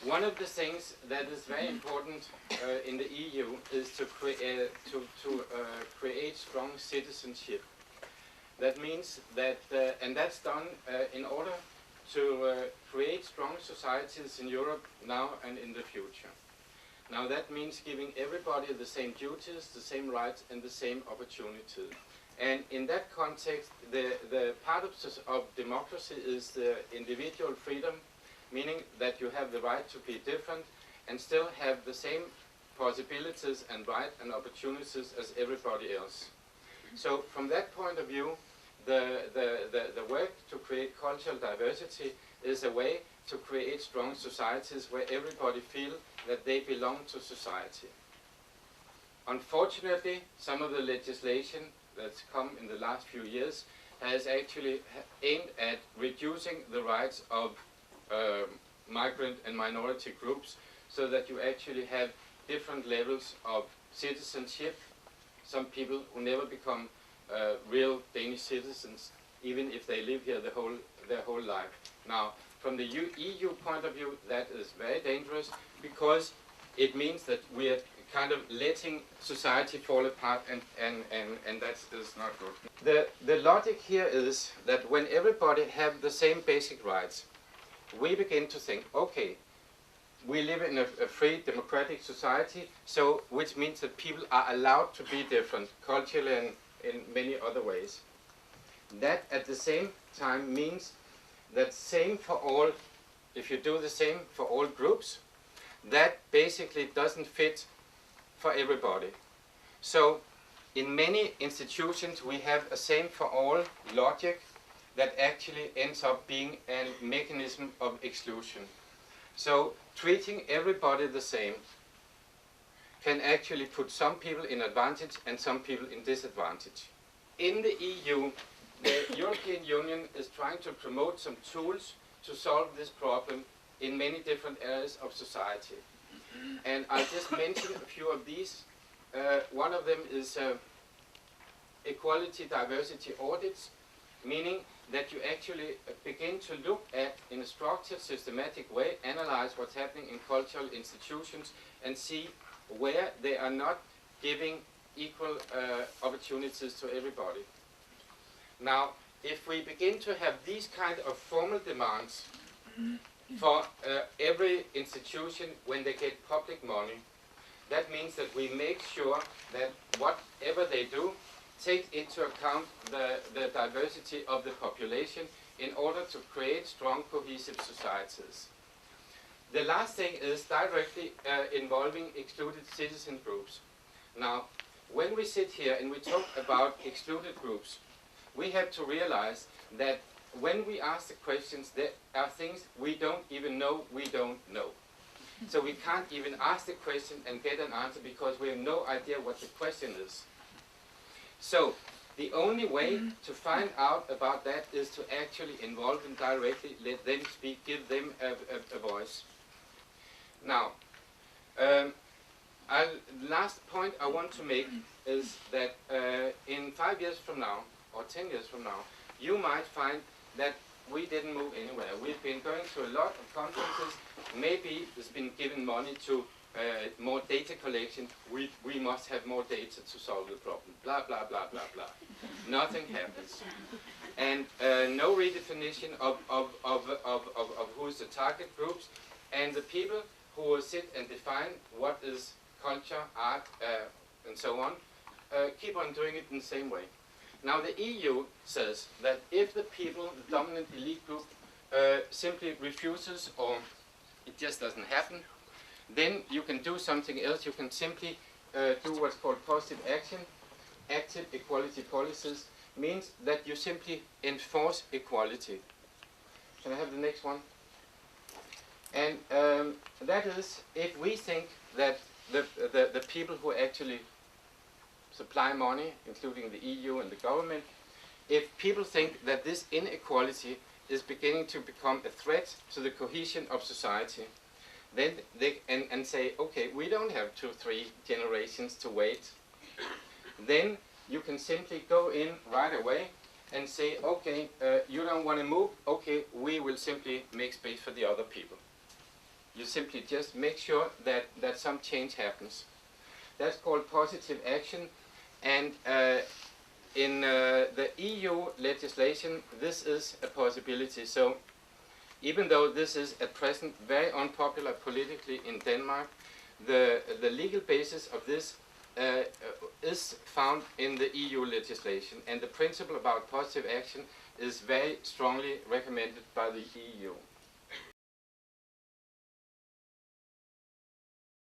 one of the things that is very important in the EU is to create strong citizenship. That means that, and that's done in order to create strong societies in Europe now and in the future. Now that means giving everybody the same duties, the same rights, and the same opportunities. And in that context, the part of democracy is the individual freedom, meaning that you have the right to be different and still have the same possibilities and rights and opportunities as everybody else. So from that point of view, the work to create cultural diversity is a way to create strong societies where everybody feels that they belong to society. Unfortunately, some of the legislation that's come in the last few years has actually aimed at reducing the rights of migrant and minority groups, so that you actually have different levels of citizenship. Some people who never become real Danish citizens, even if they live here their whole life. Now, from the EU point of view, that is very dangerous, because it means that we are kind of letting society fall apart, and that is not good. The logic here is that when everybody have the same basic rights, we begin to think, okay, we live in a free democratic society, so which means that people are allowed to be different culturally and in many other ways. That at the same time means that same for all, if you do the same for all groups, that basically doesn't fit for everybody. So in many institutions we have a same for all logic that actually ends up being a mechanism of exclusion. So treating everybody the same can actually put some people in advantage and some people in disadvantage. In the EU, the European Union is trying to promote some tools to solve this problem in many different areas of society. And I'll just mention a few of these. One of them is equality diversity audits, meaning that you actually begin to look at, in a structured, systematic way, analyze what's happening in cultural institutions and see where they are not giving equal opportunities to everybody. Now, if we begin to have these kind of formal demands for every institution when they get public money, that means that we make sure that whatever they do take into account the diversity of the population in order to create strong, cohesive societies. The last thing is directly involving excluded citizen groups. Now, when we sit here and we talk about excluded groups, we have to realize that when we ask the questions, there are things we don't even know we don't know. So we can't even ask the question and get an answer because we have no idea what the question is. So the only way to find out about that is to actually involve them directly, let them speak, give them a voice. Now, last point I want to make is that in 5 years from now, or 10 years from now, you might find that we didn't move anywhere. We've been going to a lot of conferences. Maybe there's been given money to more data collection. We must have more data to solve the problem. Blah, blah, blah, blah, blah. Nothing happens. And no redefinition of who's the target groups. And the people who will sit and define what is culture, art, and so on, keep on doing it in the same way. Now the EU says that if the people, the dominant elite group, simply refuses or it just doesn't happen, then you can do something else. You can simply do what's called positive action. Active equality policies means that you simply enforce equality. Can I have the next one? And that is, if we think that the people who actually supply money, including the EU and the government, if people think that this inequality is beginning to become a threat to the cohesion of society, then they and say, okay, we don't have 2-3 generations to wait, then you can simply go in right away and say, okay, you don't want to move, okay, we will simply make space for the other people. You simply just make sure that some change happens. That's called positive action, and in the EU legislation, this is a possibility. So even though this is at present very unpopular politically in Denmark, the legal basis of this is found in the EU legislation, and the principle about positive action is very strongly recommended by the EU.